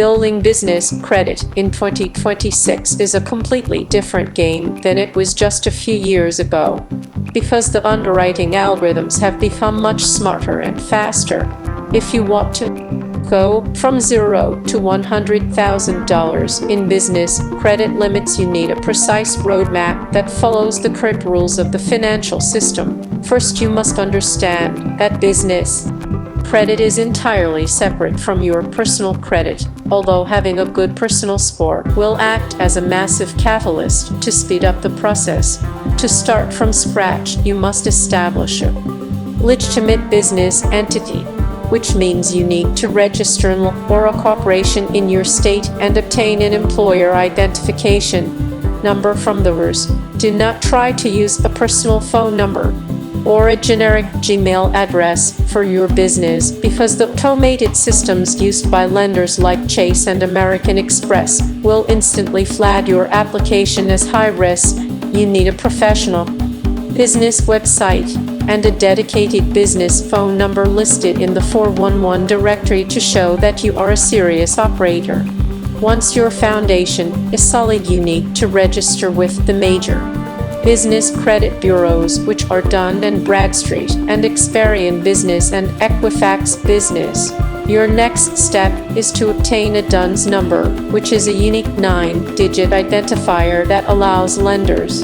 Building business credit in 2026 is a completely different game than it was just a few years ago, because the underwriting algorithms have become much smarter and faster. If you want to go from $0 to $100,000 in business credit limits, you need a precise roadmap that follows the current rules of the financial system. First, you must understand that business credit is entirely separate from your personal credit, although having a good personal score will act as a massive catalyst to speed up the process. To start from scratch, you must establish a legitimate business entity, which means you need to register or a corporation in your state and obtain an employer identification number from the IRS. Do not try to use a personal phone number or a generic Gmail address for your business, because the automated systems used by lenders like Chase and American Express will instantly flag your application as high risk. You need a professional business website and a dedicated business phone number listed in the 411 directory to show that you are a serious operator. Once your foundation is solid, you need to register with the major business credit bureaus, which are Dun & Bradstreet and Experian Business and Equifax Business. Your next step is to obtain a DUNS number, which is a unique 9-digit identifier that allows lenders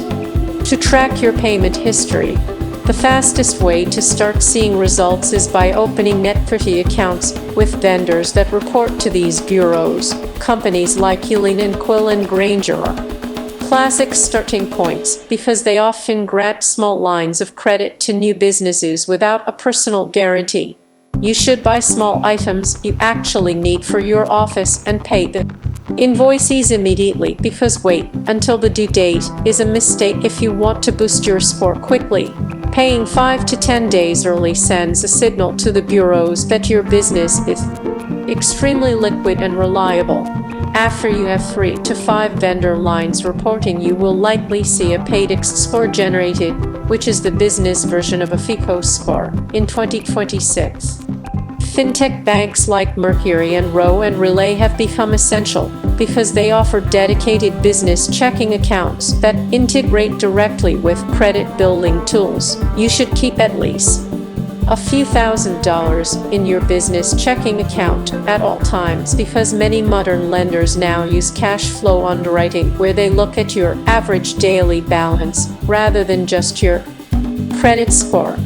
to track your payment history. The fastest way to start seeing results is by opening Net30 accounts with vendors that report to these bureaus. Companies like Hewlett & Quill and Grainger are classic starting points, because they often grant small lines of credit to new businesses without a personal guarantee. You should buy small items you actually need for your office and pay the invoices immediately, because wait until the due date is a mistake if you want to boost your score quickly. Paying 5 to 10 days early sends a signal to the bureaus that your business is extremely liquid and reliable. After you have 3 to 5 vendor lines reporting, you will likely see a PAYDEX score generated, which is the business version of a FICO score. In 2026, fintech banks like Mercury and Roe and Relay have become essential because they offer dedicated business checking accounts that integrate directly with credit building tools. You should keep at least a few $1,000s in your business checking account at all times, because many modern lenders now use cash flow underwriting, where they look at your average daily balance rather than just your credit score.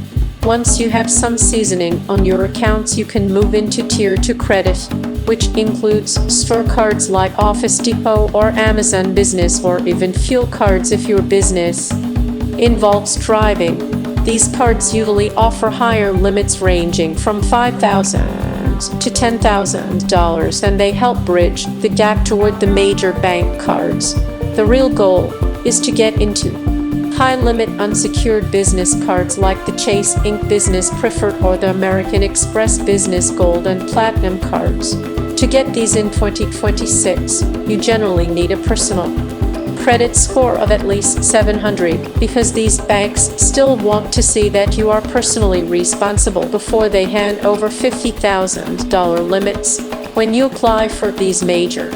Once you have some seasoning on your accounts, you can move into Tier 2 credit, which includes store cards like Office Depot or Amazon Business, or even fuel cards if your business involves driving. These cards usually offer higher limits ranging from $5,000 to $10,000, and they help bridge the gap toward the major bank cards. The real goal is to get into high-limit unsecured business cards like the Chase Ink Business Preferred or the American Express Business Gold and Platinum cards. To get these in 2026, you generally need a personal credit score of at least 700, because these banks still want to see that you are personally responsible before they hand over $50,000 limits. When you apply for these major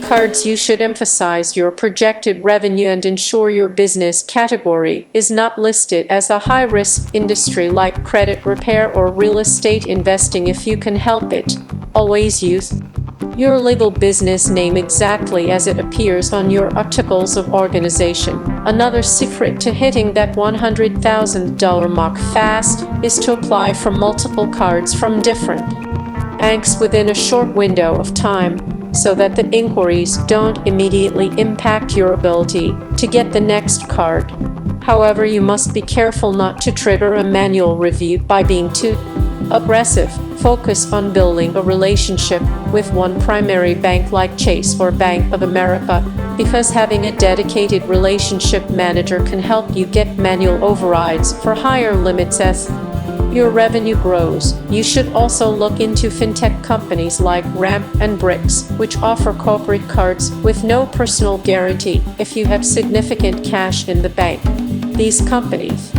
cards, you should emphasize your projected revenue and ensure your business category is not listed as a high-risk industry like credit repair or real estate investing if you can help it. Always use your legal business name exactly as it appears on your articles of organization. Another secret to hitting that $100,000 mark fast is to apply for multiple cards from different banks within a short window of time, so that the inquiries don't immediately impact your ability to get the next card. However, you must be careful not to trigger a manual review by being too aggressive. Focus on building a relationship with one primary bank like Chase or Bank of America, because having a dedicated relationship manager can help you get manual overrides for higher limits as your revenue grows. You should also look into fintech companies like Ramp and Bricks, which offer corporate cards with no personal guarantee if you have significant cash in the bank. These companies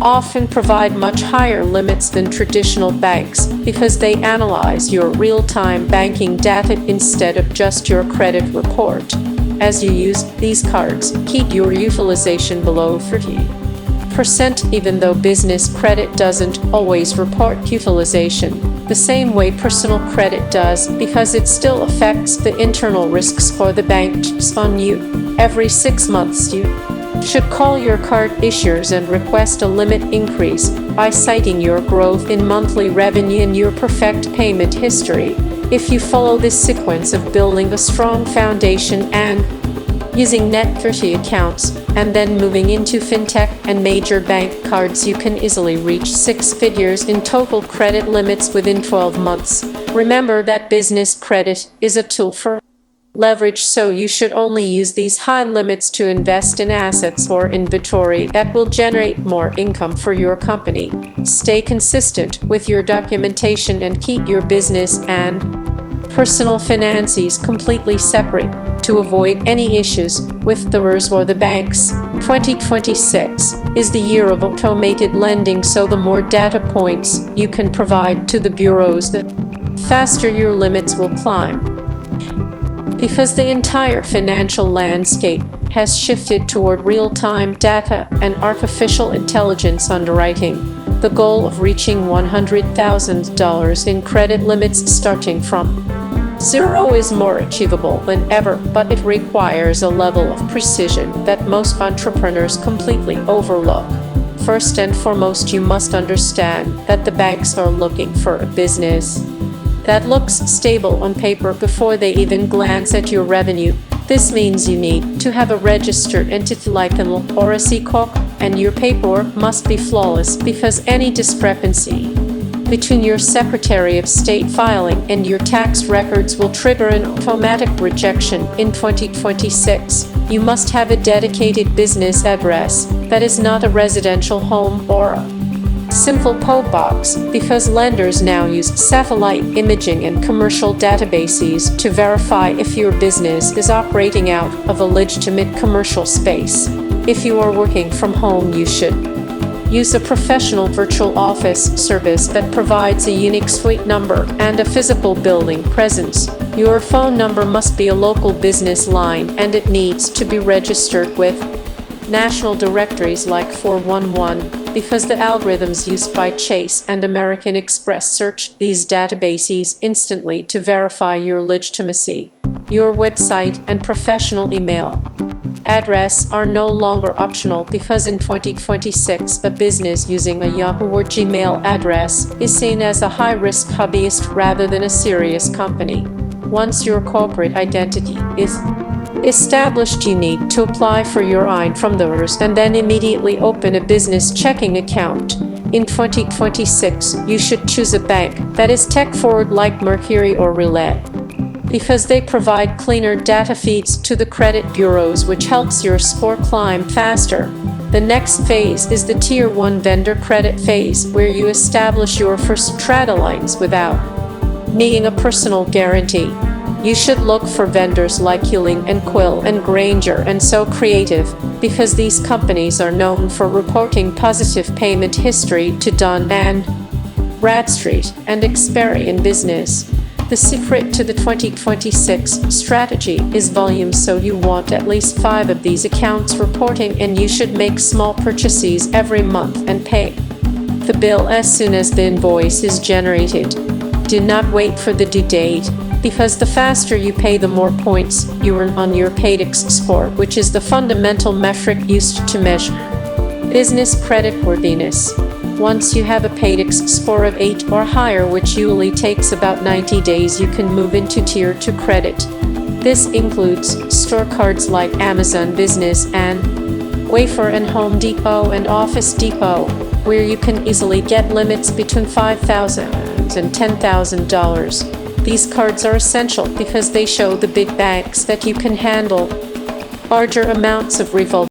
often provide much higher limits than traditional banks because they analyze your real-time banking data instead of just your credit report. As you use these cards, keep your utilization below 30%, even though business credit doesn't always report utilization the same way personal credit does, because it still affects the internal risks for the banks on you. Every 6 months you should call your card issuers and request a limit increase by citing your growth in monthly revenue and your perfect payment history. If you follow this sequence of building a strong foundation and using net 30 accounts, and then moving into fintech and major bank cards, you can easily reach 6 figures in total credit limits within 12 months. Remember that business credit is a tool for leverage, so you should only use these high limits to invest in assets or inventory that will generate more income for your company. Stay consistent with your documentation and keep your business and personal finances completely separate to avoid any issues with the bureaus or the banks. 2026 is the year of automated lending, so the more data points you can provide to the bureaus, the faster your limits will climb. Because the entire financial landscape has shifted toward real-time data and artificial intelligence underwriting, the goal of reaching $100,000 in credit limits starting from zero is more achievable than ever, but it requires a level of precision that most entrepreneurs completely overlook. First and foremost, you must understand that the banks are looking for a business that looks stable on paper before they even glance at your revenue. This means you need to have a registered entity like an LLC or a C Corp, and your paperwork must be flawless, because any discrepancy between your Secretary of State filing and your tax records will trigger an automatic rejection. In 2026, you must have a dedicated business address that is not a residential home or a simple PO box, because lenders now use satellite imaging and commercial databases to verify if your business is operating out of a legitimate commercial space. If you are working from home, you should use a professional virtual office service that provides a unique suite number and a physical building presence. Your phone number must be a local business line, and it needs to be registered with national directories like 411, because the algorithms used by Chase and American Express search these databases instantly to verify your legitimacy. Your website and professional email address are no longer optional, because in 2026, a business using a Yahoo or Gmail address is seen as a high-risk hobbyist rather than a serious company. Once your corporate identity is established, you need to apply for your IN from the IRS and then immediately open a business checking account. In 2026, you should choose a bank that is tech-forward like Mercury or Relay, because they provide cleaner data feeds to the credit bureaus, which helps your score climb faster. The next phase is the Tier 1 vendor credit phase, where you establish your first strata lines without needing a personal guarantee. You should look for vendors like Hewling and Quill and Granger and So Creative, because these companies are known for reporting positive payment history to Dun & Bradstreet and Experian Business. The secret to the 2026 strategy is volume, so you want at least 5 of these accounts reporting, and you should make small purchases every month and pay the bill as soon as the invoice is generated. Do not wait for the due date, because the faster you pay, the more points you earn on your Paydex score, which is the fundamental metric used to measure business creditworthiness. Once you have a Paydex score of 8 or higher, which usually takes about 90 days, you can move into Tier 2 credit. This includes store cards like Amazon Business and Wayfair and Home Depot and Office Depot, where you can easily get limits between $5,000 and $10,000. These cards are essential because they show the big banks that you can handle larger amounts of revolving